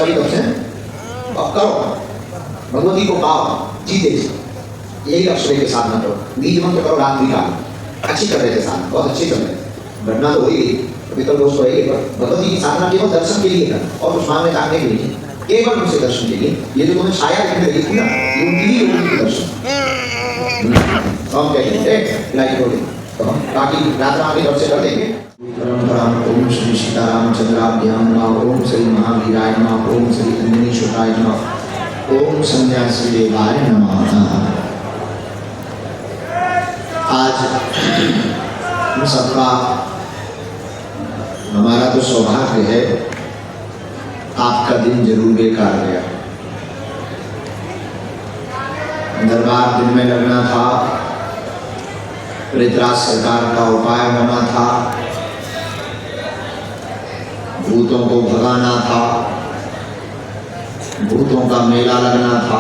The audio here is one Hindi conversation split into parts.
वाली लक्ष्य है, अब करो, भगवती को पाओ, जीते जी, यही लक्ष्य लेके साधना करो। बीज मंत्र करो, रात निकाल, अच्छी कर रहे थे साधना, बहुत अच्छी कर रहे थे, घटना तो हुई, अभी तो दोस्त रहेगी, पर भगवती की साधना केवल दर्शन के लिए करना और उस मांग में ताकने के लिए, केवल उनसे दर्शन के लिए। ये जो तुम्हें छाया दिखने लगी थी ना, ये उनकी ही उनकी दर्शन। हम कहेंगे लाइक बोले तो हम बाकी रात रात की तरफ से कर देंगे। परंपरा ओम श्री सीतारामचंद्राभ्याम नमः, ओम श्री महावीराय नमः, ओम श्री अंजनी सुताय नमः, ओम संन्यासी देवाय नमः। आज हम सबका हमारा तो सौभाग्य है, आपका दिन जरूर बेकार गया। दरबार दिन में लगना था, प्रेतराज सरकार का उपाय होना था, भूतों को भगाना था, भूतों का मेला लगना था।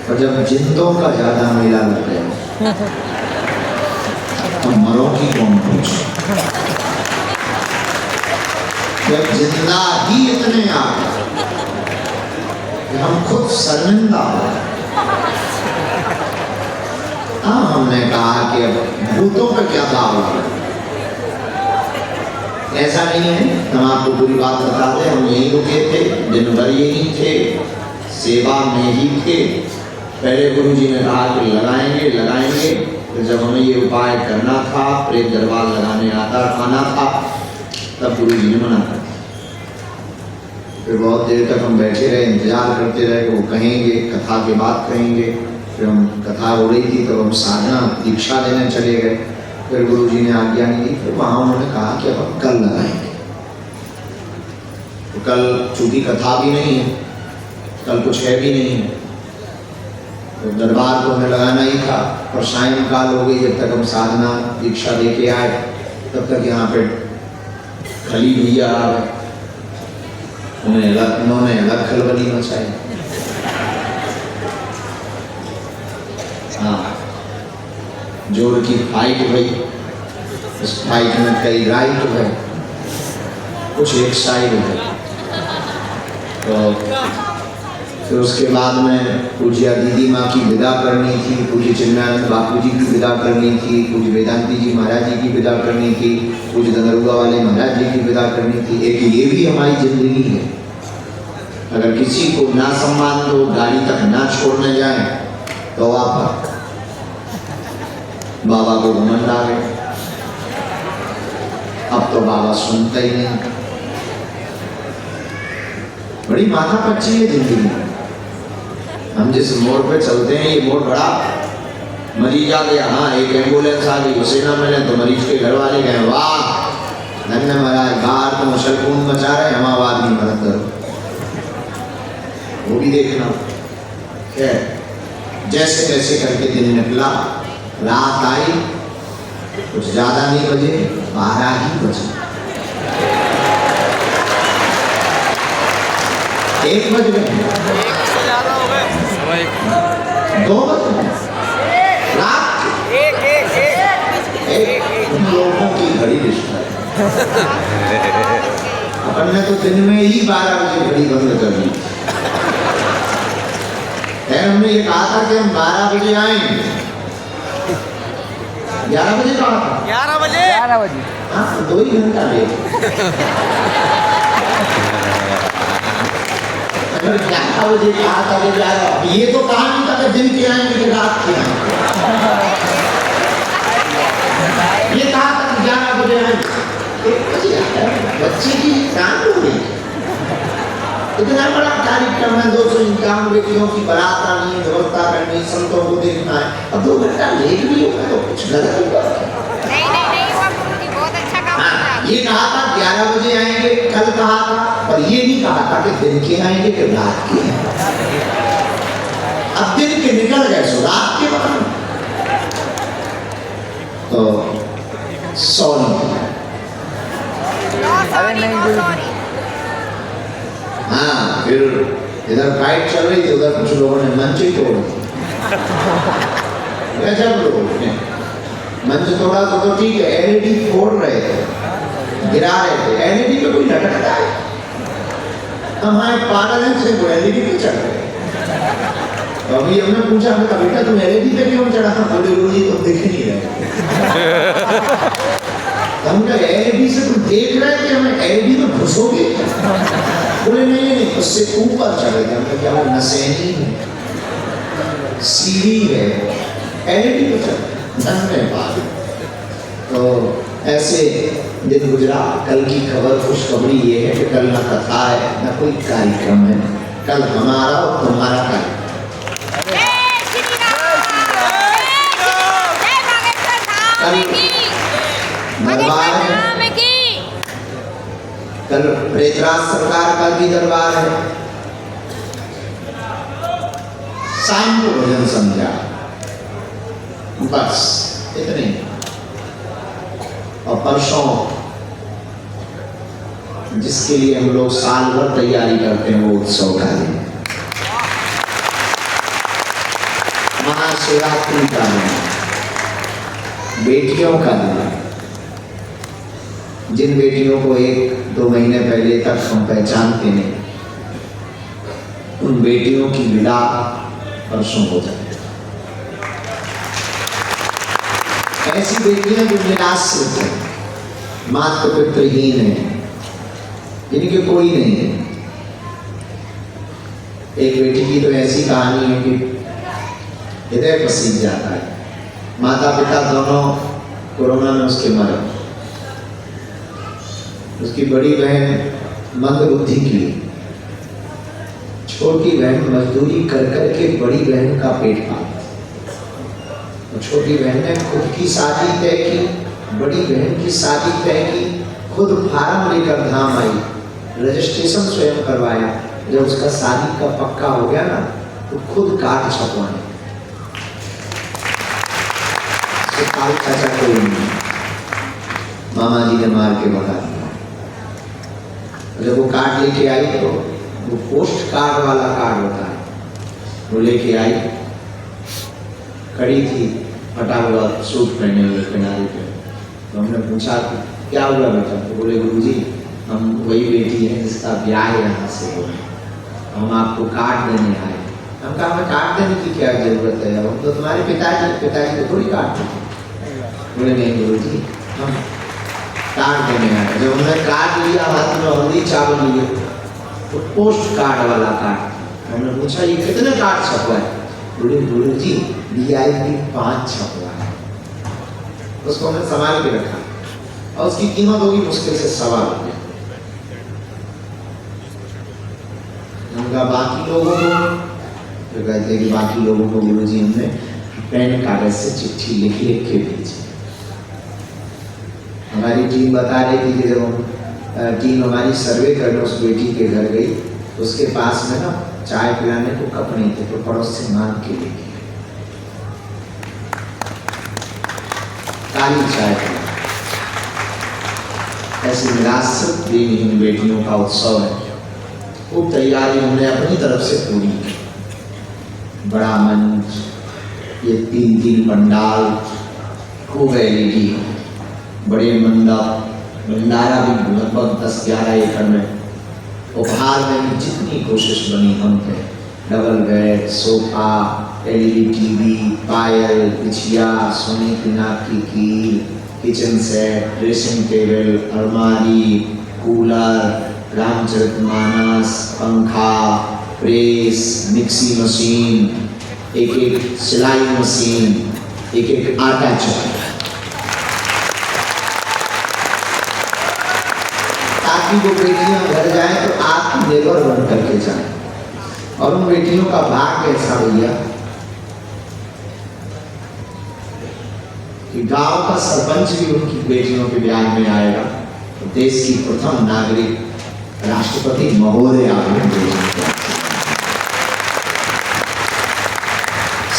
और जब जिंदों का ज्यादा मेला लग गया तो मरों की कौन पूछे। जब जिंदा ही इतने आ गए कि हम खुद शर्मिंदा हो, हमने कहा कि अब भूतों का क्या दाव है। ऐसा नहीं है, हम आपको पूरी बात बता दें, हम यहीं रुके थे, दिन भर यहीं थे, सेवा में ही थे। पहले गुरु जी ने कहा कि लगाएंगे लगाएंगे, तो जब हमें ये उपाय करना था, प्रेत दरबार लगाने आना था, तब गुरु जी ने मना कर दिया। फिर बहुत देर तक हम बैठे रहे, इंतजार करते रहे कि वो कहेंगे, कथा के बाद कहेंगे। फिर हम कथा हो रही थी तब हम साधना दीक्षा लेने चले गए। फिर गुरु जी ने आज्ञा नहीं दी, फिर वहाँ उन्होंने कहा कि अब हम कल लगाएंगे। तो कल चूंकि कथा भी नहीं है, कल कुछ है भी नहीं है, तो दरबार को हमें लगाना ही था। और सायंकाल हो गई, जब तक हम साधना दीक्षा लेके आए तब तक यहाँ पे खली भैया आ गए, उन्होंने अलग खलबली मचाई। हाँ, जोर की फाइट हुई, इस फाइट में कई राइट हुए, कुछ एक साइड हुए। तो फिर उसके बाद में पूज्य दीदी माँ की विदा करनी थी, पूज्य चिन्मयानंद बापू जी की विदा करनी थी, पूज्य वेदांती जी महाराज जी की विदा करनी थी, पूज्य दंदरुआ वाले महाराज जी की विदा करनी थी। एक ये भी हमारी जिंदगी है, अगर किसी को ना सम्मान दो, गाड़ी तक ना छोड़ने जाए तो आप बाबा को घमंड आ गए। अब तो बाबा सुनता ही नहीं, बड़ी माथा पच्ची है जिंदगी। हम जिस मोड़ पे चलते हैं, ये मोड़ बड़ा, मरीज आ गया, हाँ एक एम्बुलेंस आ गई, उसे ना मिले तो मरीज के घर वाले कहें वाह धन्य महाराज, बाहर तो मशलकून मचा रहे, हम आवाज नहीं मदद करो। वो भी देखना है। जैसे तैसे करके दिन निकला, रात आई, कुछ ज्यादा नहीं बजे, 12 ही बजे, 1 बज गए, 2 बज गए, रात उन लोगों की घड़ी रिश्ता है। अपन ने तो दिन में ही 12 बजे घड़ी बंद कर दी। हमने ये कहा था कि हम 12 बजे आएंगे, 11 बजे कहा था, 11 बजे, हाँ 2 ही घंटा लेट। 11 बजे कहा था कि 11, ये तो कहा नहीं था कि दिन के आएंगे कि रात के आएंगे, ये कहा था कि 11 बजे आएंगे, 1 बजे आया। बच्चे की काम हो गई, इतना बड़ा कार्यक्रम है, 251 व्यक्तियों की बारात आनी, व्यवस्था करनी, संतों को देखना है, अब 2 घंटा लेट भी होगा तो कुछ गलत होगा। नहीं, बहुत अच्छा काम है। ये कहा था 11 बजे आएंगे, कल कहा था, पर ये नहीं कहा था कि दिन के आएंगे कि रात के। अब दिन के निकल गए, सो रात के बाद तो सॉरी, हाँ। फिर इधर फाइट चल रही थी, उधर कुछ लोगों ने मंच ही तोड़ दिया। गजब लोग ने मंच तोड़ा तो ठीक है, एलईडी फोड़ रहे थे, गिरा रहे थे। एलईडी पे कोई लटकता है, हमारे पागल हैं से एलईडी पे चढ़ गए। तो अभी हमने पूछा बेटा बेटा तुम एलईडी पे क्यों चढ़ा? बोले गुरु जी तुम देख नहीं रहे। हम कहा एलईडी से तुम देख रहे कि हमें एलईडी में घुसोगे? बोले नहीं उससे ऊपर चढ़े थे। हमने क्या वो नसैनी है, सीढ़ी है, एलईडी पे चढ़े। धन्यवाद। तो ऐसे दिन गुजरा। कल की खबर खुशखबरी ये है कि कल ना कथा है ना कोई कार्यक्रम है, कल हमारा और तुम्हारा कार्यक्रम। दरबार है, कल प्रेतराज सरकार का भी दरबार है, शाम को भजन संध्या, बस इतने। और परसों जिसके लिए हम लोग साल भर तैयारी करते हैं वो उत्सव का दिन, महाशिवरात्रि का दिन, बेटियों का दिन। जिन बेटियों को 1-2 महीने पहले तक हम पहचानते नहीं, उन बेटियों की विदा परसों हो जाए। ऐसी बेटियां जो निराश्रित है, माता पितृहीन है, जिनके कोई नहीं है। एक बेटी की तो ऐसी कहानी है कि हृदय पसीज जाता है। माता पिता दोनों कोरोना में उसके मरे। उसकी बड़ी बहन मंदबुद्धि की, छोटी बहन मजदूरी कर कर के बड़ी बहन का पेट पाला। छोटी बहन ने खुद की शादी तय की, बड़ी बहन की शादी तय की, खुद फार्म लेकर धाम आई, रजिस्ट्रेशन स्वयं करवाया। जब उसका शादी का पक्का हो गया ना तो खुद कार्ड छपवाए। चाचा को मामा जी ने मार के भगा दिया। जब वो कार्ड लेके आई तो वो पोस्ट कार्ड वाला कार्ड होता है, वो लेके आई, खड़ी थी फटा हुआ सूट पहने हुए किनारे पे। तो हमने पूछा कि क्या हुआ बेटा? तो बोले गुरुजी हम वही बेटी है जिसका ब्याह यहाँ से हो, हम आपको कार्ड देने आए। हम कहा हमें कार्ड देने की क्या जरूरत है, हम तो तुम्हारे पिताजी को थोड़ी कार्ड देते। बोले नहीं गुरुजी हम कार्ड देने आए। जब हमने कार्ड लिया हाथ में, हल्दी चावल लिए, तो पोस्ट कार्ड वाला कार्ड। हमने पूछा ये कितने कार्ड छपवाए? बोले गुरुजी VIP 5 छपवाए। उसको हमने संभाल के रखा और उसकी कीमत होगी मुश्किल से ₹1.25। उनका बाकी लोगों को तो कहते कि बाकी लोगों को गुरुजी हमने पेन कागज से चिट्ठी लिख के भेजी। हमारी टीम बता रही थी कि जब हम टीम हमारी सर्वे करने उस बेटी के घर गई, उसके पास में ना चाय पिलाने को कप नहीं थे, तो पड़ोस से मांग के लेके काली चाय पिला। ऐसी निराश्रित बेटियों बेटियों का उत्सव है। खूब तैयारी हमने अपनी तरफ से पूरी की। बड़ा मंच, ये 3 पंडाल, खूब LED, बड़े मंडप, भंडारा भी लगभग 10-11 एकड़ में। उपहार में भी जितनी कोशिश बनी हम थे, double bed, sofa, LED TV, पायल, बिछिया, सोने की नाक की कील, किचन सेट, ड्रेसिंग टेबल, अलमारी, कूलर, रामचरितमानस, पंखा, प्रेस, मिक्सी मशीन, एक सिलाई मशीन, एक आटा चक्की, ताकि वो बेटियां घर जाएं तो आत्मनिर्भर बन करके जाएं। और उन बेटियों का भाग्य ऐसा भैया कि गांव का सरपंच भी उनकी बेटियों के ब्याह में आएगा, तो देश की प्रथम नागरिक राष्ट्रपति महोदय आगे।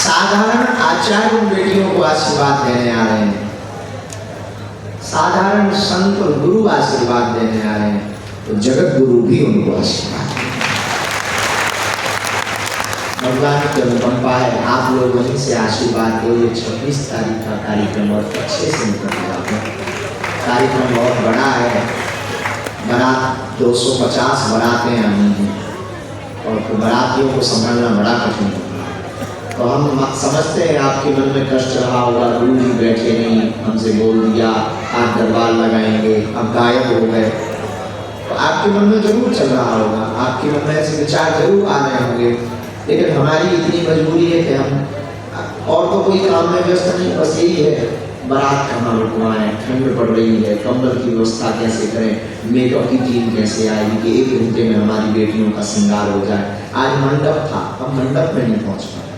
साधारण आचार्य उन बेटियों को आशीर्वाद देने आ रहे हैं, साधारण संत और गुरु आशीर्वाद देने आ रहे हैं, तो जगत गुरु भी उनको आशीर्वाद। भगवान की अनुकंपा है, आप लोग वहीं से आशीर्वाद दो। ये 26 तारीख का कार्यक्रम बहुत अच्छे से निकल रहा है। कार्यक्रम बहुत बड़ा है, बारात 250 बारातें आनी हैं। तो बारातियों को संभालना बड़ा कठिन होता है। तो हम समझते हैं आपके मन में कष्ट रहा होगा, गुरु जी बैठे नहीं, हमसे बोल दिया आप दरबार लगाएंगे, अब गायब हो गए। तो आपके मन में जरूर चल रहा होगा, आपके मन में ऐसे विचार जरूर आ रहे होंगे, लेकिन हमारी इतनी मजबूरी है कि हम और तो कोई काम में व्यस्त नहीं, बस यही है बारात कहाँ रुकवाएं, ठंड पड़ रही है, कंबल की व्यवस्था कैसे करें, मेकअप की टीम कैसे आएगी कि 1 घंटे में हमारी बेटियों का श्रृंगार हो जाए। आज मंडप था, हम मंडप में नहीं पहुंच पाए,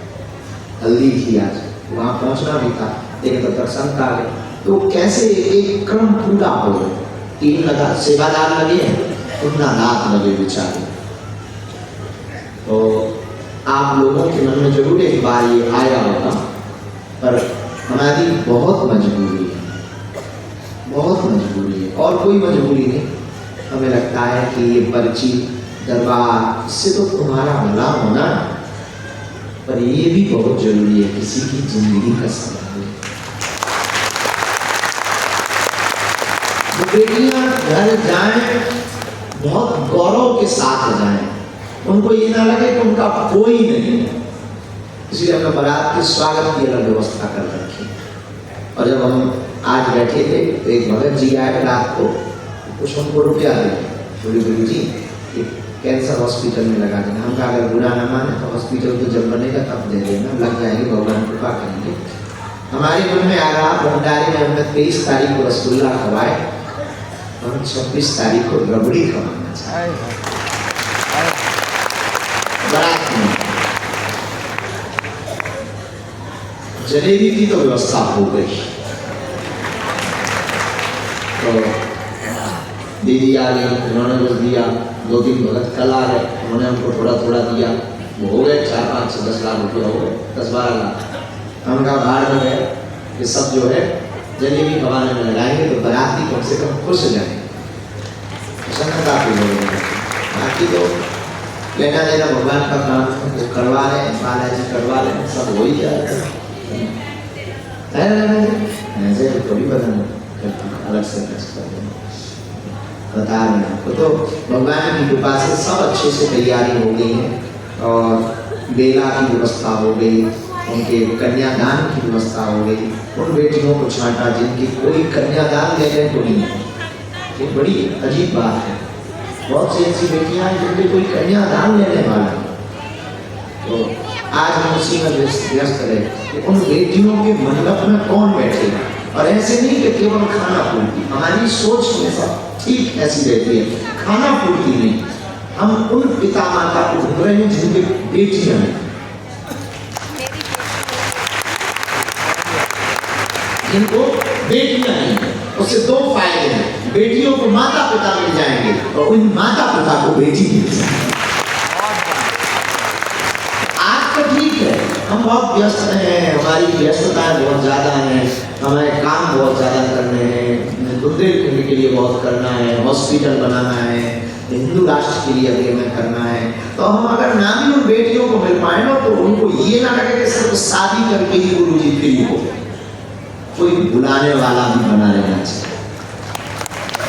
हल्दी थी आज, वहाँ पहुंचना भी था, लेकिन तब तक संत आ गए। तो कैसे एक क्रम पूरा हो, 3 लगा सेवादार लगे, उतना रात लगे बेचारे। तो आप लोगों के मन में जरूर एक बार ये आया होगा, पर हमारी बहुत मजबूरी है, बहुत मजबूरी है, और कोई मजबूरी नहीं। हमें लगता है कि ये पर्ची दरबार, इससे तो तुम्हारा भला होना, पर ये भी बहुत जरूरी है, किसी की जिंदगी का सवाल है। तो बेटियां घर जाएं, बहुत गौरव के साथ जाएं, उनको ये ना लगे कि उनका कोई नहीं है। इसलिए हमने बारात के स्वागत की अलग व्यवस्था कर रखी। और जब हम आज बैठे थे तो एक भगत जी आए रात को, कुछ हमको रुपया दे, बोले गुरु जी कैंसर हॉस्पिटल में लगा देना। हम कहा अगर बुरा ना माने तो हॉस्पिटल तो जब बनेगा तब दे देना, लग जाएंगे, भगवान कृपा करेंगे। हमारे मन में आ रहा भंडारी में हमने 23 तारीख को रसगुल्ला खवाए, हम 26 तारीख को रबड़ी खवाना चाहते बारात में। जलेबी की तो व्यवस्था हो गई, तो दीदी आ गई, उन्होंने कुछ दिया, 2-3 भगत कल आ गए, उन्होंने हमको थोड़ा थोड़ा दिया, वो हो गए 4, 5, 10 लाख रुपये हो गए, 10-12 लाख। हम कहा बाहर में गए ये सब जो है जलेबी खवाने में लगाएंगे तो बाराती कम से कम खुश हो जाएंगे, बाकी तो लेना देना भगवान का काम, वो करवा रहे हैं, बालाजी करवा रहे हैं, सब हो ही जाएगा। ऐसे थोड़ी अलग से बता रहे हैं आपको। तो भगवान की कृपा से सब अच्छे से तैयारी हो गई है, और बेला की व्यवस्था हो गई, उनके कन्यादान की व्यवस्था हो गई। उन बेटियों को छांटा जिनकी कोई कन्यादान लेने को नहीं है, ये बड़ी अजीब बात है। बहुत सी ऐसी बेटियां हैं जिनके कोई कन्यादान लेने वाला है। तो आज हम उसी में व्यस्त रहे कि उन बेटियों के मंडप में कौन बैठेगा, और ऐसे नहीं कि केवल खाना पूर्ति, हमारी सोच हमेशा ठीक ऐसी रहती है, खाना पूर्ति नहीं, हम उन पिता माता को ढूंढ रहे हैं जिनके बेटियां हैं, जिनको बेटियां नहीं है। उससे 2 फायदे हैं, बेटियों को माता पिता मिल जाएंगे और उन माता पिता को बेटी मिल जाएंगे। आज तो ठीक है, हम बहुत व्यस्त हैं, हमारी व्यस्तताएं बहुत ज़्यादा हैं, हमें काम बहुत ज़्यादा करने हैं, बुंदेलखंड के लिए बहुत करना है, हॉस्पिटल बनाना है, हिंदू राष्ट्र के लिए अभी हमें करना है। तो हम अगर ना भी उन बेटियों को मिल पाए ना, तो उनको ये ना लगे कि सिर्फ शादी करके ही गुरु जी फ्री हो, कोई बुलाने वाला भी बना रहना चाहिए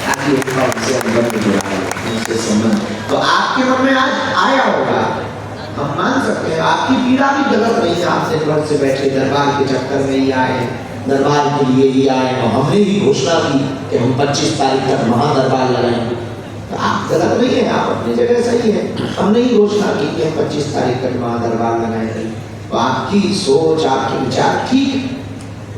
ताकि उनसे संबंध। तो आपके मन में आज आया होगा, हम मान सकते हैं आपकी पीड़ा भी गलत नहीं है, आप दिन भर से बैठे दरबार के चक्कर में ही आए, दरबार के लिए ही आए, और हमने भी घोषणा की कि हम 25 तारीख तक महादरबार लगाएंगे। तो आप गलत नहीं है, आप अपनी जगह सही है। हमने ही घोषणा की कि हम 25 तारीख तक महादरबार लगाएंगे, तो आपकी सोच आपके विचार ठीक है।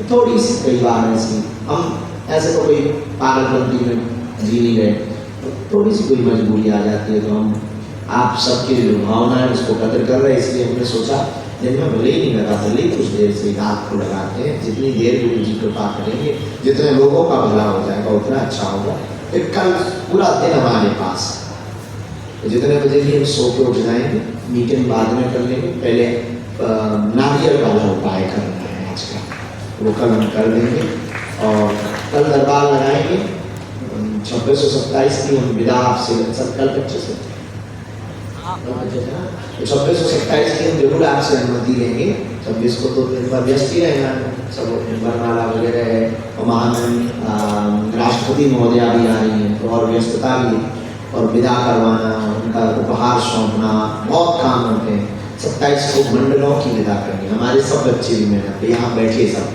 थोड़ी सी कई बार ऐसी हम ऐसे तो कोई पागलपंती में जी नहीं गए, तो थोड़ी सी कोई मजबूरी आ जाती है, तो हम आप सबकी जो भावना है उसको कदर कर रहे हैं। इसलिए हमने सोचा दिन में भले ही नहीं लगा, भले ही कुछ देर से रात को लगाते हैं, जितनी देर गुरु जी कृपा करेंगे, जितने लोगों का भला हो जाएगा उतना अच्छा होगा। फिर कल पूरा दिन हमारे पास, तो जितने बजे भी हम सो के उठ जाएंगे, मीटिंग बाद में कर लेंगे, पहले नारियल वाला उपाय करना है आज का, वो कल हम कर देंगे। और कल दरबार लगाएंगे 2627 की हम विदा आपसे सब कल 25 से 2627 की हम जरूर आपसे अनुमति लेंगे। 26 को तो दिन भर व्यस्त ही रहेगा, सब बरमाला वगैरह है, और महान राष्ट्रपति महोदया भी आ रही है, तो और व्यस्तता भी, और विदा करवाना उनका उपहार सौंपना, बहुत काम होते हैं। 27 को मंडलों की विदा करनी, हमारे सब बच्चे भी मेहनत पे यहाँ बैठे, सब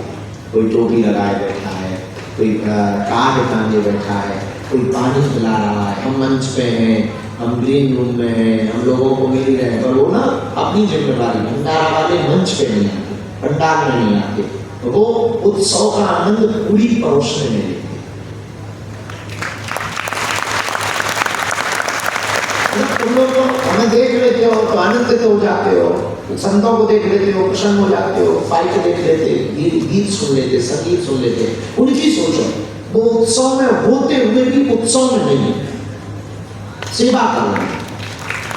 कोई टोपी लगाए बैठा है, कोई कार्ड टांगे बैठा है, कोई पानी पिला रहा है। हम मंच पे हैं, हम ग्रीन रूम में हैं, हम लोगों को मिल रहे हैं, पर वो ना अपनी जिम्मेदारी, भंडारा वाले मंच पे नहीं आते, भंडार में नहीं आते, वो उत्सव का आनंद पूरी परोसने में लेते। तुम लोग हमें देख लेते हो तो आनंदित हो जाते हो, संतों को देख लेते हो प्रसन्न हो जाते हो, फाइट देख लेते, गीत सुन लेते, संगीत सुन लेते, उनकी सोचो वो उत्सव में होते हुए भी उत्सव में नहीं, सेवा कर रहा है,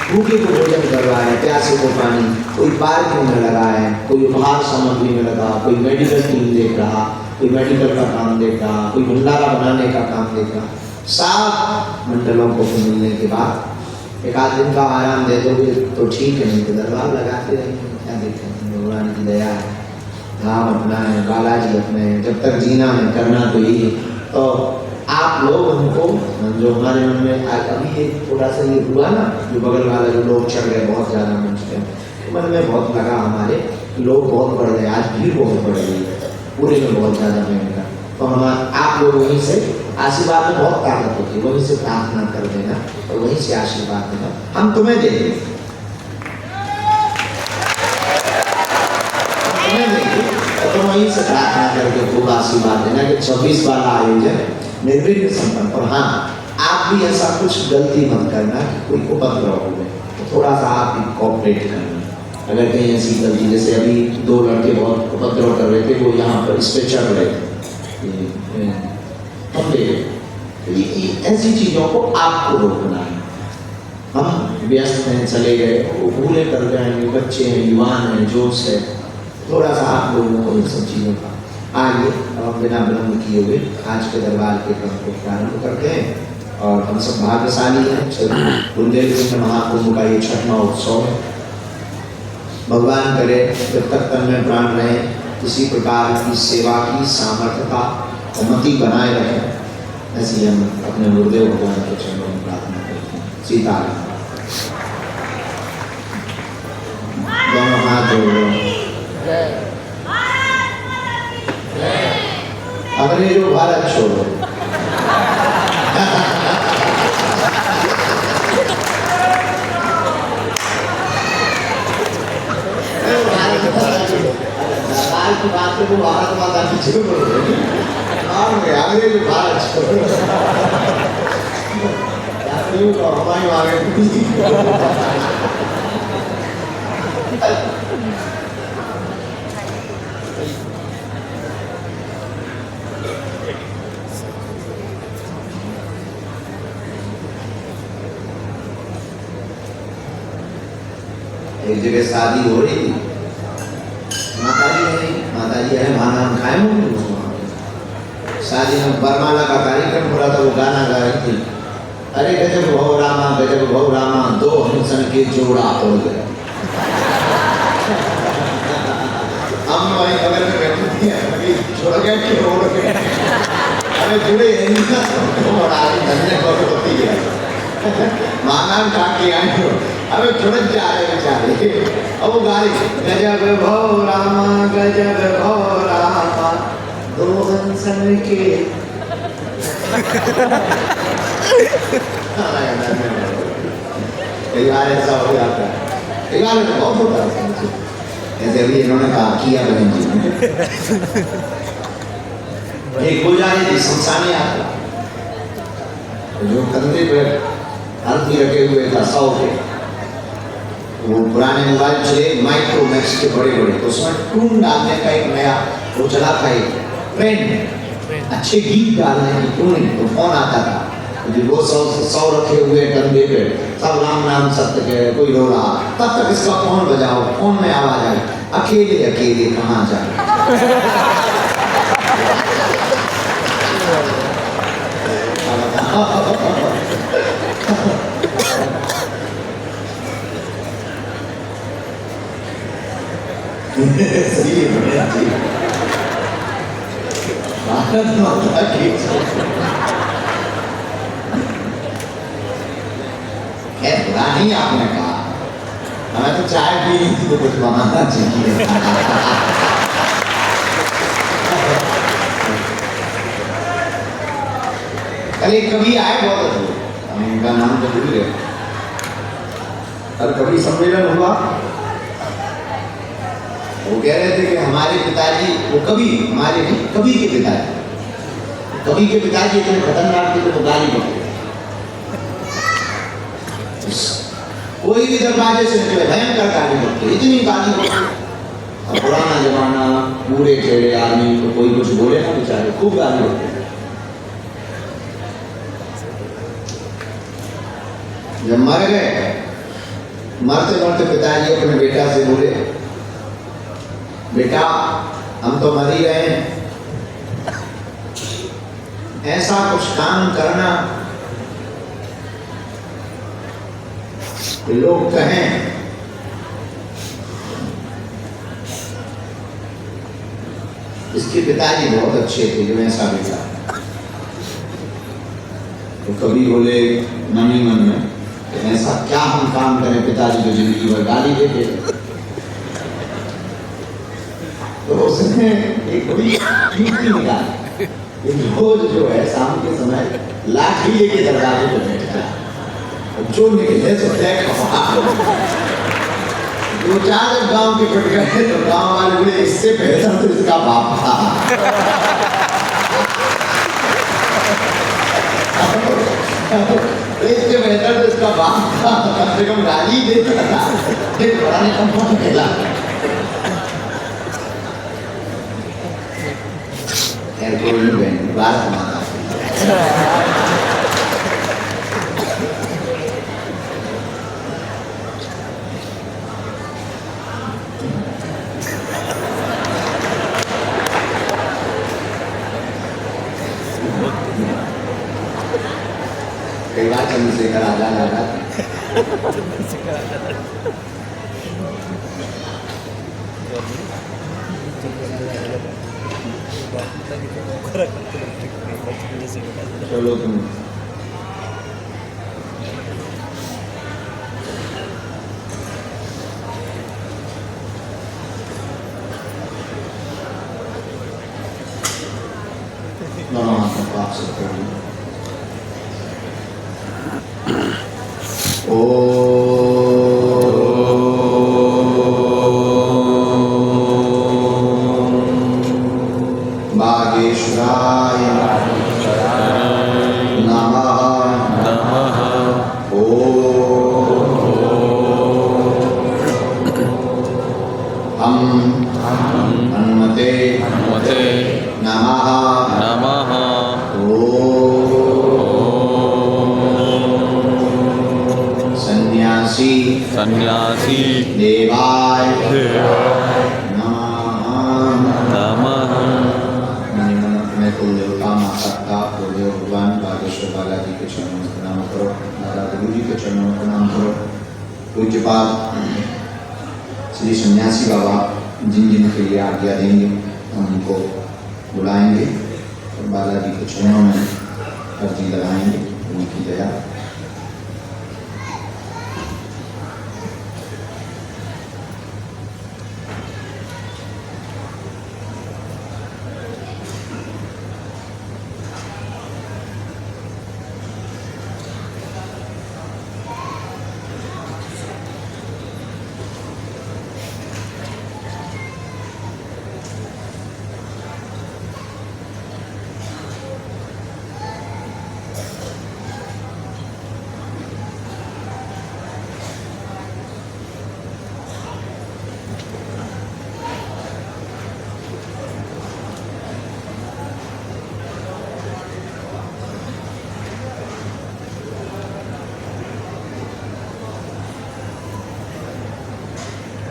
भूखे को भोजन कर रहा है, प्यासे को पानी, कोई पार्किंग में लगा है, कोई उपहार सामग्री में लगा, कोई मेडिकल टीम देख रहा, कोई मेडिकल का काम देख रहा, कोई भंडारा बनाने का काम देख रहा। 7 मंडलों को मिलने के बाद एक आध दिन का आराम दे दोगे तो ठीक है, नहीं तो दरबार लगाते रहेंगे, क्या दिक्कत है, भगवान की दया है, धाम अपना है, बालाजी अपने हैं, जब तक जीना है करना तो यही। तो आप लोग उनको जो हमारे मन में अभी ये थोड़ा सा ये हुआ ना, जो बगल वाला जो लोग चढ़ गए बहुत ज़्यादा मंच पे, मन में बहुत लगा, हमारे लोग बहुत बढ़ गए, आज भीड़ बहुत बढ़ गई है, पूरे में बहुत ज़्यादा भयंकर। तो हम आप लोग वहीं से आशीर्वाद में बहुत ताकत होती है, वहीं से प्रार्थना कर देना और वहीं से आशीर्वाद देना, हम तुम्हें देंगे, तो तुम वहीं से प्रार्थना करके खूब आशीर्वाद देना कि 26 वाला आयोजन निर्विघ्न संपन्न। और हाँ, आप भी ऐसा कुछ गलती मत करना कि कोई उपद्रव हो गए, तो थोड़ा सा आप भी कोऑपरेट करना। अगर कहीं ऐसी गलती, जैसे अभी 2 लड़के बहुत उपद्रव कर रहे थे, वो यहाँ पर इस पे चढ़ रहे थे, ऐसी चीजों को आपको रोकना है। हम व्यस्त हैं, चले गए, वो भूले कर जाएंगे, बच्चे हैं, युवान हैं, जोश है, थोड़ा सा आप लोगों को इन सब चीज़ों का आगे हम बिना विलम्ब किए हुए आज के दरबार के क्रम को प्रारंभ करते हैं। और हम सब भाग्यशाली हैं, बुंदेलखंड महाकुंभ का ये 6वां उत्सव है। भगवान करे जब तक तन में प्राण रहे, किसी प्रकार की सेवा की सामर्थ्यता उन्नति बनाए रखें, ऐसी हम अपने गुरुदेव भगवान के चरणों में प्रार्थना करते हैं। सीताराम। दोनों हाथ जोड़ो। अंग्रेजों भारत छोड़ो। सरकार की बात है, वो भारत माता की छोड़ो, अंग्रेज भारत छोड़ो, हमारी आगे एक जगह शादी हो रही थी, माताजी है वहाँ नाम खाए होंगे, शादी में बरमाला का कार्यक्रम हो रहा था, वो गाना गा रही थी, अरे गजब भव रामा 2 हंसन के जोड़ा तोड़ गए। हम वहीं बगल में बैठी थी, छोड़ गए कि रोड गए, अरे जुड़े धन्य होती है, माना खा के आए हो, अबे छुड़क जा रहे बेचारे। अब वो गाड़ी गजब भव रामा 2 हंसन के कई बार ऐसा हो जाता है, कई बार बहुत होता है, जैसे अभी इन्होंने कहा किया बहन जी एक गुजारी थी शमशानी यात्रा, जो कंधे पे आरती रखे हुए था 100 के, वो पुराने मोबाइल चले माइक्रोमैक्स के बड़े, तो उसमें टून डालने का एक नया वो चला था, एक ट्रेंड, अच्छे गीत डालने की टूनिंग, तो फोन आता था, वो 100 रखे हुए कंधे पे, सब राम नाम सत्य के, कोई रो रहा, तब तक इसका फोन बजाओ, फोन में आवाज आई, अकेले अकेले कहाँ जाए। सही है, भारत माता की खैर ही आपने कहा, हमें तो चाय पीनी थी तो कुछ बनाना चाहिए। कल एक कवि आए बहुत अद्भुत, हम उनका नाम तो भूल गए, और कवि सम्मेलन हुआ। वो कह रहे थे कि हमारे पिताजी, वो कवि हमारे नहीं, कवि के पिताजी, कवि के पिताजी इतने खतरनाक थे तो गाली पड़ते, कोई भी दरवाजे से निकले भयंकर गाली पड़ती, इतनी गाली पड़ती। और पुराना जमाना, पूरे टेढ़े आदमी तो कोई कुछ बोले ना बेचारे, खूब गाली पड़ती। जब मर गए, मरते मरते पिताजी अपने बेटा से बोले, बेटा हम तो मर ही रहे हैं, ऐसा कुछ काम करना लोग कहें इसके पिताजी बहुत अच्छे थे जो ऐसा बेटा। तो कभी बोले मन ही मन में, ऐसा क्या हम काम करें, पिताजी को जिंदगी भर गाली देते। तो उसने एक बड़ी युक्ति निकाली, रोज जो है शाम के समय लाठी लेके दरवाजे पर बैठता है, जो निकले तो देख, दो चार जब गांव के फट गए तो गांव वाले बोले इससे बेहतर तो इसका बाप था। इससे बेहतर तो इसका बाप था, कम से कम गाली देता था, फिर पुराने कंपनी खेला। कोई नहीं बात माना कई बार चंद्रशेखर आजाद आजा चलो तुम दोनों हाथों को आप सकते हो। बागेश्वराय नमः। हनुमते नमः। सन्यासी देवाय कुल देवता माता का गुरुदेव भगवान बागेश्वर बालाजी के चरणों में प्रणाम करो, दादा गुरु जी के चरणों में प्रणाम करो। पूज्यपाद श्री सन्यासी बाबा जिन जिन के लिए आज्ञा देंगे हम उनको बुलाएंगे और बालाजी के चरणों में अर्जी लगाएंगे उनकी दया।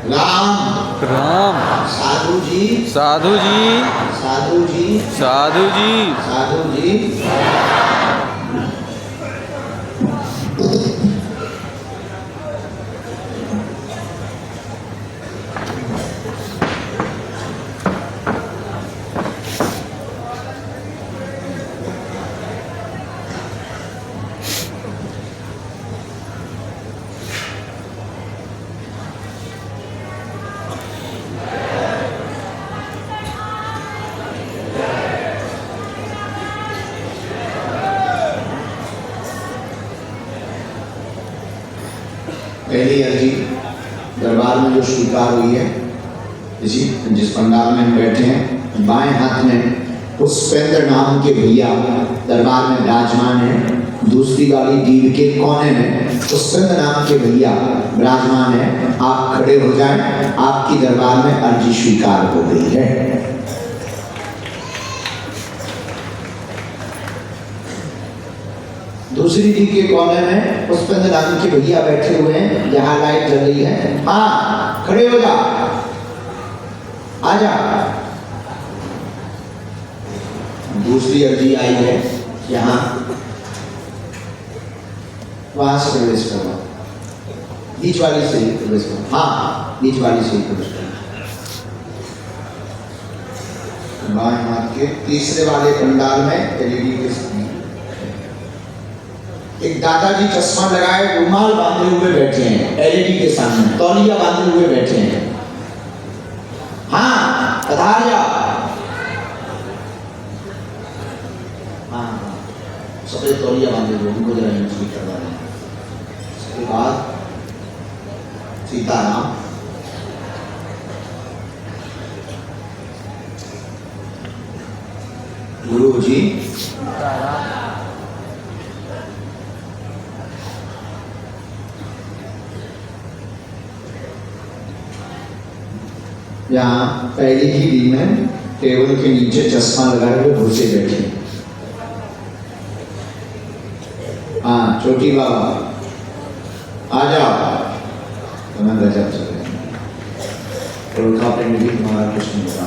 राम राम साधु जी साधु जी साधु जी साधु जी साधु जी। दरबार में जो स्वीकार हुई है, जिस पंडाल में हम बैठे हैं, बाएं हाथ में पुष्पेंद्र नाम के भैया दरबार में विराजमान है। दूसरी वाली दीव के कोने में पुष्पेंद्र नाम के भैया विराजमान है। आप खड़े हो जाएं, आपकी दरबार में अर्जी स्वीकार हो गई है। दूसरी दी के कोने में पुष्पेंद्र नाम के भैया बैठे हुए हैं, जहां लाइट जल रही है। हाँ, खड़े हो जा, आजा। दूसरी अर्जी आई है, यहाँ वहां से प्रवेश करो, बीच वाली से ही प्रवेश करो। हाँ, बीच वाली से ही प्रवेश करो। बाएं हाथ के तीसरे वाले पंडाल में एलईडी के सामने एक दादाजी चश्मा लगाए, रुमाल बांधे हुए बैठे हैं, एलईडी के सामने तौलिया बांधे हुए बैठे हैं। हाँ, पधार जा। हाँ, सफेद तौलिया बांधे हुए, उनको जरा एंट्री करवा रहे हैं। उसके बाद सीताराम, गुरु जी, यहाँ पहली ही दी में टेबल के नीचे चश्मा लगाए हुए घुसे बैठे। हाँ, छोटी बाबा आ जाओ। तो मैं गजब चले उनका प्रिंट भी तुम्हारा कुछ नहीं होगा।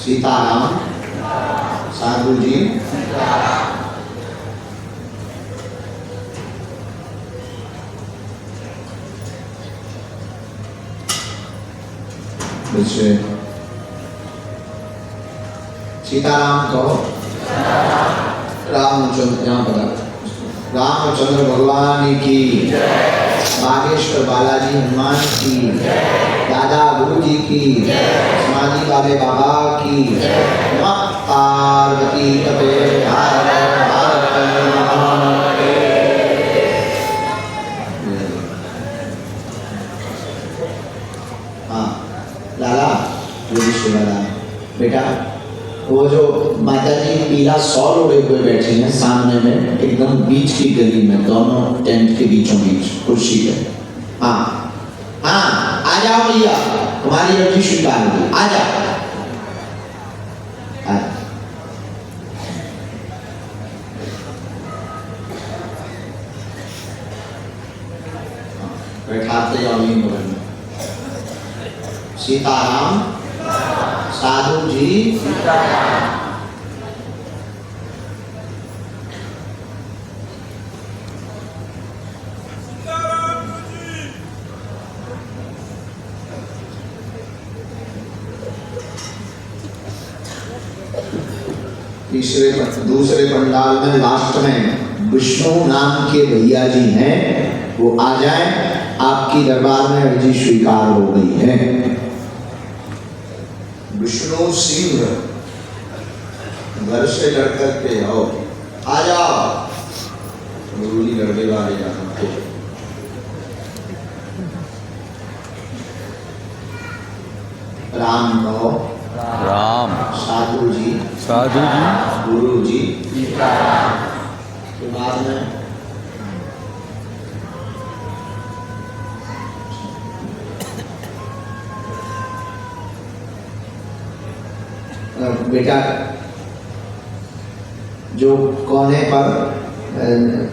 सीताराम, साधु जी, सीताराम कहो। रामचंद्र, यहाँ बता, रामचंद्र भगवान की, बागेश्वर बालाजी हनुमान की, दादा गुरु जी की, समाधि वाले बाबा की, पार्वती तपे हर हर महादेव। हाँ लाला, बेटा वो जो माता जी पीला शॉल ओढ़े हुए बैठी हैं सामने में, एकदम बीच की गली में, दोनों टेंट के बीचों बीच कुर्सी पे। हाँ हाँ, आ जाओ भैया, तुम्हारी अर्जी स्वीकार होगी, आ जाओ। बैठाते जाओ इन बगल में। सीताराम, साधु जी, दूसरे पंडाल में लास्ट में विष्णु नाम के भैया जी हैं, वो आ जाएं। आपकी दरबार में अर्जी स्वीकार हो गई है। विष्णु सिंह, घर से लड़कर के आओ, आ जाओ। गुरु जी लड़के वाले जाते। राम कहो। राम, साधु जी, साधु जी, गुरु जी, के बाद में बेटा जो कोने पर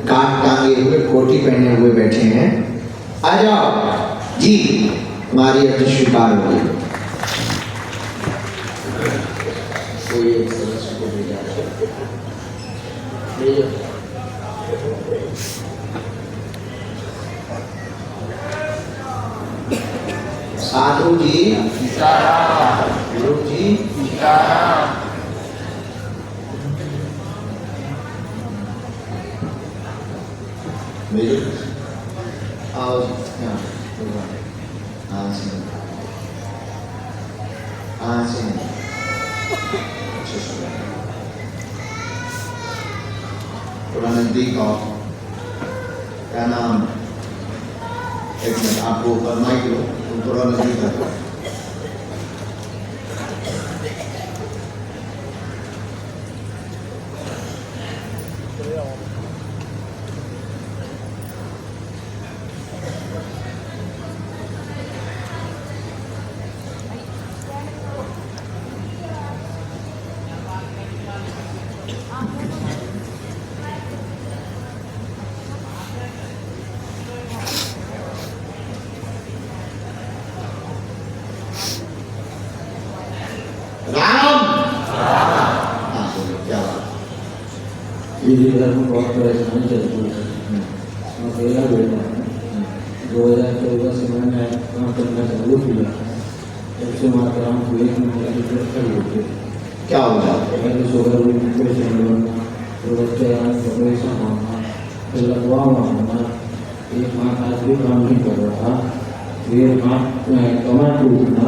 काट टांगे हुए कोटी पहने हुए बैठे हैं, आ जाओ जी, तुम्हारी अर्जी स्वीकार हो गई। कोई एक सदस्य को भेजा साधु जी, गुरु जी, आओ थोड़ा नजदीक आओ। क्या नाम? एक मिनट, आपको फरमाई करो, तुम थोड़ा नजदीक आओ। मेरे घर में बहुत परेशानी चलती है। अकेला बेटा है। 2014 से मैंने काम करना चालू किया। जब से मात्राओं को एक महीने की कर होती है। क्या हो गया? पहले शुगर पेशेंट बनना, तो बच्चे ऑपरेशन होना, फिर लगवा होना, एक माह आज भी काम नहीं कर रहा, फिर कमर टूटना,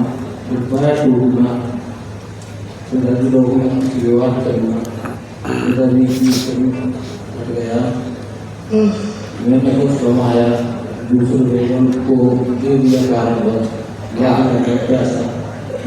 फिर पैर टूटना, फिर अभी लोगों में विवाद करना, इधर भी हट गया। मैंने कुछ कमाया, दूसरे लोगों को दे दिया कारणवश, क्या पैसा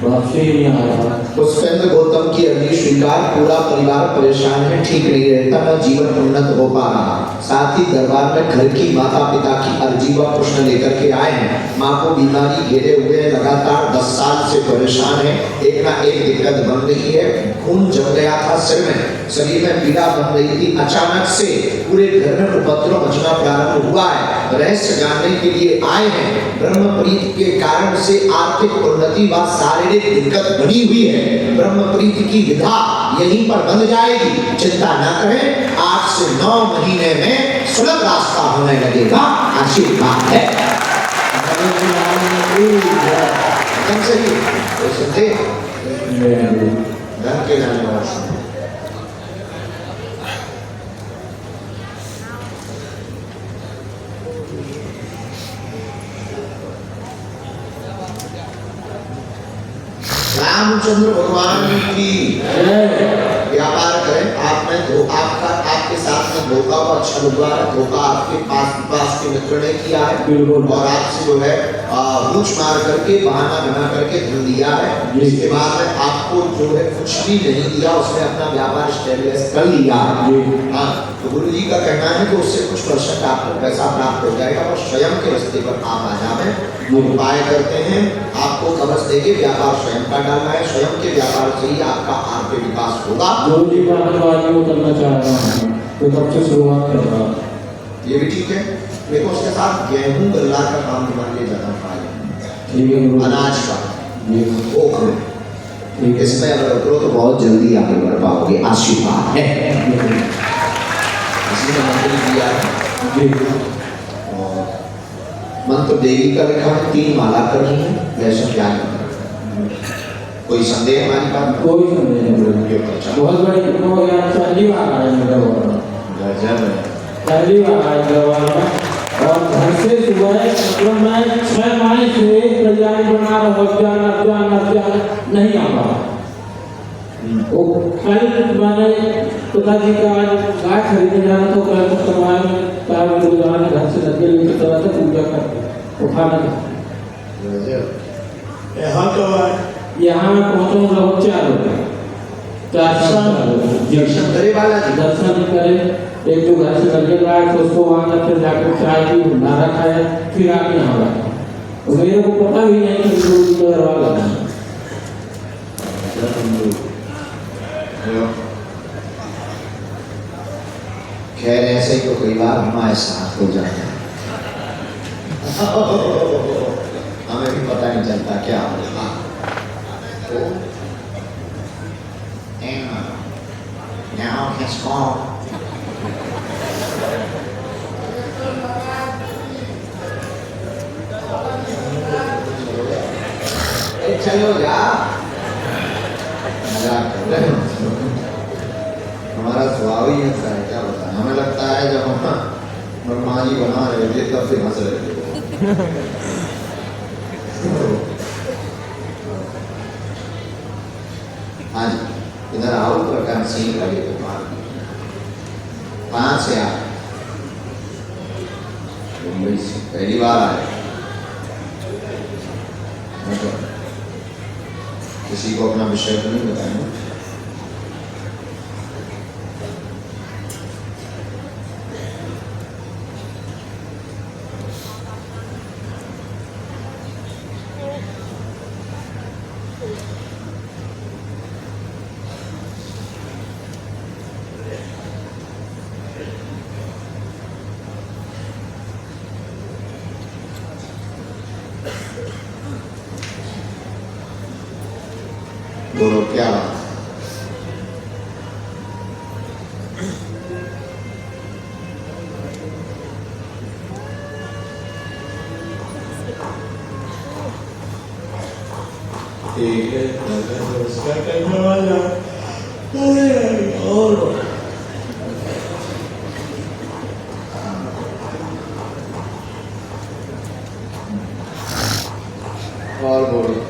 वापसी नहीं आ रहा। उस समय गौतम की अर्जी स्वीकार, पूरा परिवार परेशान है, ठीक नहीं रहता, न जीवन उन्नत हो पा रहा। साथ ही दरबार में घर की माता पिता की अर्जी व प्रश्न लेकर के आए हैं। माँ को बीमारी घेरे हुए है, लगातार 10 साल से परेशान है, एक ना एक दिक्कत बन रही है। खून जम गया था सिर में, शरीर में पीड़ा बन रही थी। अचानक से पूरे घर में उपद्रव मचना प्रारंभ हुआ है। रहस्य जानने के लिए आए हैं। ब्रह्मप्रीति के कारण से आर्थिक उन्नति व शारीरिक दिक्कत बनी हुई है। ब्रह्मप्रीति की विधा यहीं पर बन जाएगी, चिंता न करें। 8 से 9 महीने में सुलभ रास्ता होने लगेगा, आशीर्वाद है। सुनते धन के जाने वाला रामचंद्र भगवान की व्यापार करें। आपके साथ में धोखा और अच्छा हुआ है। धोखा आपके पास के मित्र ने किया है और आपसे जो है पूछ मार करके, बहाना बना करके धन दिया है। इसके बाद में आपको जो है कुछ भी नहीं दिया, उसने अपना व्यापार स्टेबलाइज कर लिया। हाँ, तो गुरु जी का कहना है कि उससे कुछ % आपको पैसा प्राप्त हो जाएगा और स्वयं के रास्ते पर आप आ जाए। उपाय करते हैं, आपको कवच देके व्यापार स्वयं का डालना है। स्वयं के व्यापार से ही आपका आर्थिक विकास होगा। जो भी करना चाह रहा हूँ तो कब से शुरुआत कर रहा हूँ। ये भी ठीक है। देखो उसके साथ गेहूं गल्ला का काम हमारे लिए ज्यादा फायदा, अनाज का ठीक है। इसमें अगर करो तो बहुत जल्दी आगे बढ़ पाओगे, आशीर्वाद है। मंत्र दिया है और मंत्र देवी का लिखा है, 3 माला करनी है। वैसे क्या कोई संदेह हमारी बात? कोई संदेह नहीं। बहुत बड़ी पहली बार आया मेरा पहली बार आया और घर से सुबह मतलब मैं 6 माह से तैयारी बना रहा नहीं आ रहा। वो कल मैंने पिताजी का गाय खरीदने जाना तो कल तो करवाया में घर से लगे लेकर चला था पूजा कर उठाना यहाँ तो यहाँ मैं पहुँचा लगभग 4 बजे। दर्शन करे वाला जी, दर्शन करे। एक जो घर से लगे आया तो उसको वहाँ फिर जाकर चाय की भंडारा खाया, फिर आके यहाँ आया। मेरे को पता भी नहीं कि गुरु जी का दरबार लगा है। खैर ऐसे ही तो कई बार हमारे साथ हो जाता है। हमें भी पता नहीं चलता क्या होगा। तो now has gone. चलो यार, मजाक कर रहे हो। हमारा स्वभाव ही ऐसा है, क्या बताएं। हमें लगता है जब हम ब्रह्मा जी बना रहे थे तब फिर हंस रहे थे। हाँ जी, इधर आओ प्रकाश सिंह का ये कहाँ से आए? मुंबई से। पहली बार आए? मतलब किसी को अपना विषय तो नहीं बताएंगे? बोलो क्या बात? ठीक है, नमस्कार करने वाला और बोलो।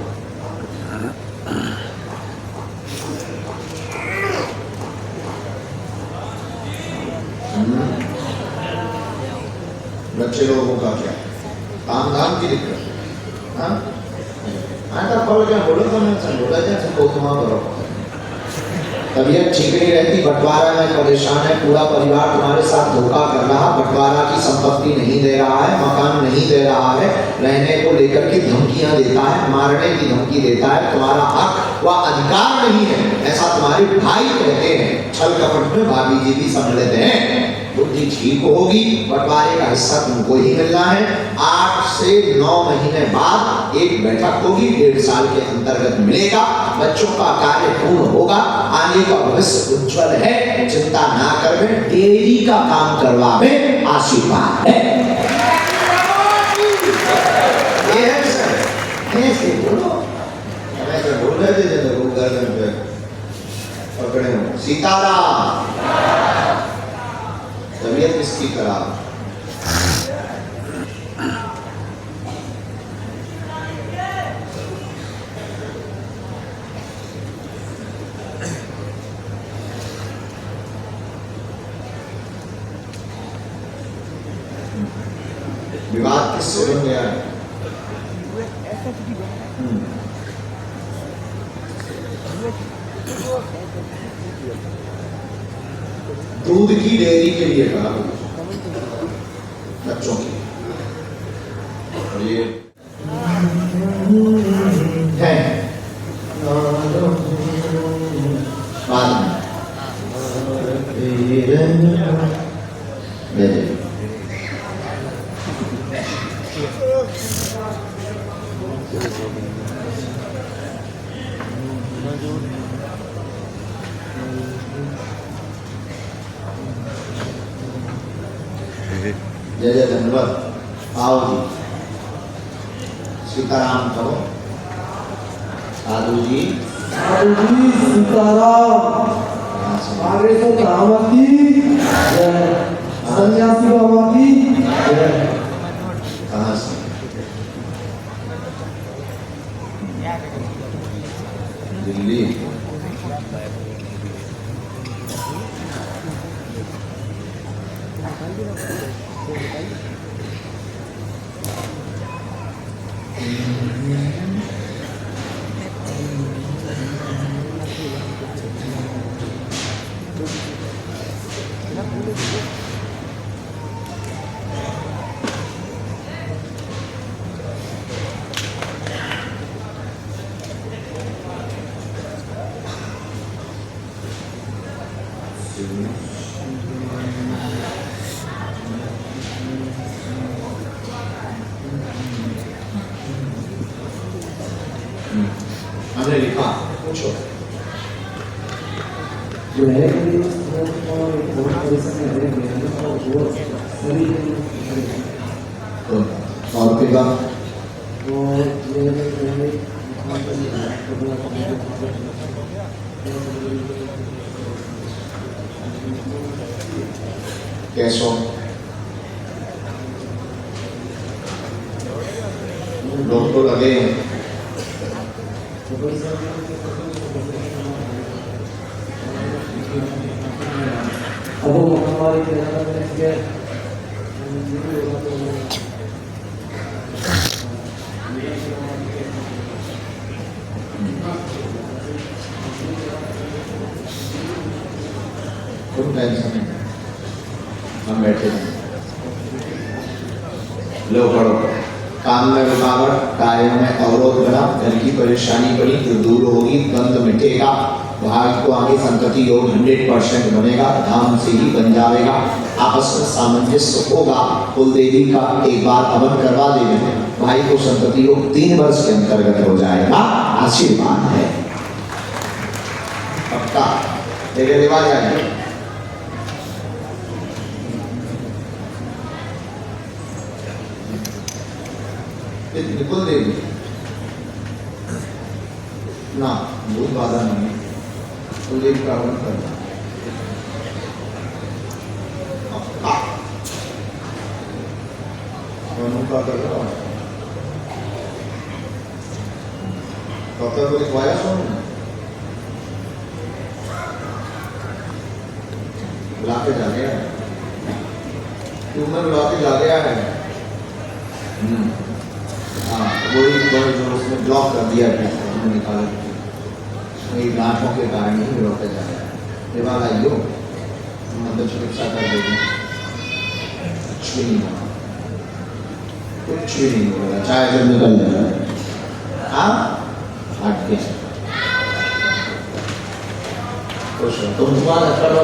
बच्चे लोगों का क्या काम धाम की दिक्कत? हाँ, आटा फल क्या बोलो तो मैं बोला जाए सबको तुम करो। तबीयत ठीक नहीं रहती, बंटवारा में परेशान है, पूरा परिवार तुम्हारे साथ धोखा कर रहा, बंटवारा की संपत्ति नहीं दे रहा है, मकान नहीं दे रहा है, रहने को लेकर के धमकियां देता है, मारने की धमकी देता है, तुम्हारा हक व अधिकार नहीं है, ऐसा तुम्हारे भाई कहते हैं। छल कपट में भाभी जी भी समझ लेते हैं। बुद्धि ठीक होगी, बंटवारे का हिस्सा तुमको ही मिलना है। 8 से 9 महीने बाद एक बैठक होगी, 1.5 साल के अंतर्गत मिलेगा, बच्चों का कार्य पूर्ण होगा, आगे का भविष्य उज्जवल है, चिंता ना कर, डेयरी का काम करवावे, आशीर्वाद है। ये है सर, ऐसे बोलो, ऐसे बोल रहे थे जब वो गर्दन पे पकड़े हो। सीताराम। तबीयत किसकी खराब? विवाद किससे बन गया है? दूध की डेयरी के लिए कहा बच्चों की, और ये है बाद में जय जय धन्यवाद। आओ जी, सीताराम कहो। साधु जी सीताराम। आगे तो रामा की जय, सन्यासी बाबा की जय। कहाँ से? दिल्ली। हमने लिखा, पूछो। जो है कि बहुत परिश्रम है, मेहनत और वो सभी और फिर वो ये कैसो लोग तो लगे हैं। अब वो महामारी के अंदर के कोई टेंशन नहीं, हम बैठे हैं। लो पढ़ो। काम में रुकावट, कार्य में अवरोध बना, घर की परेशानी बनी तो दूर होगी, द्वंद मिटेगा, भाग्य को आगे संतति योग 100% बनेगा, धाम से ही बन जाएगा, आपस में सामंजस्य होगा। कुल देवी का एक बार हवन करवा देंगे, भाई को संतति योग 3 वर्ष के अंतर्गत हो जाएगा। आशीर्वाद है पक्का। तेरे रिवाज आएगा बिल्कुल देवी ना, बहुत बाधा नहीं, तो देवी का हवन करना का कर रहा हूँ। डॉक्टर को लिखवाया सुन, बुला के जा गया, ट्यूमर बुला के जा गया है। हाँ, वही जो उसने ब्लॉक कर दिया है, निकाला वही गांठों के कारण ही ब्लॉक जा रहा है। ये बात आई हो, मतलब चिकित्सा कर देगी, कुछ भी नहीं होगा, कुछ भी नहीं होगा, चाहे जब निकल जाए। हाँ, हट गया, खुश हो तुम, तुम्हारा कर लो,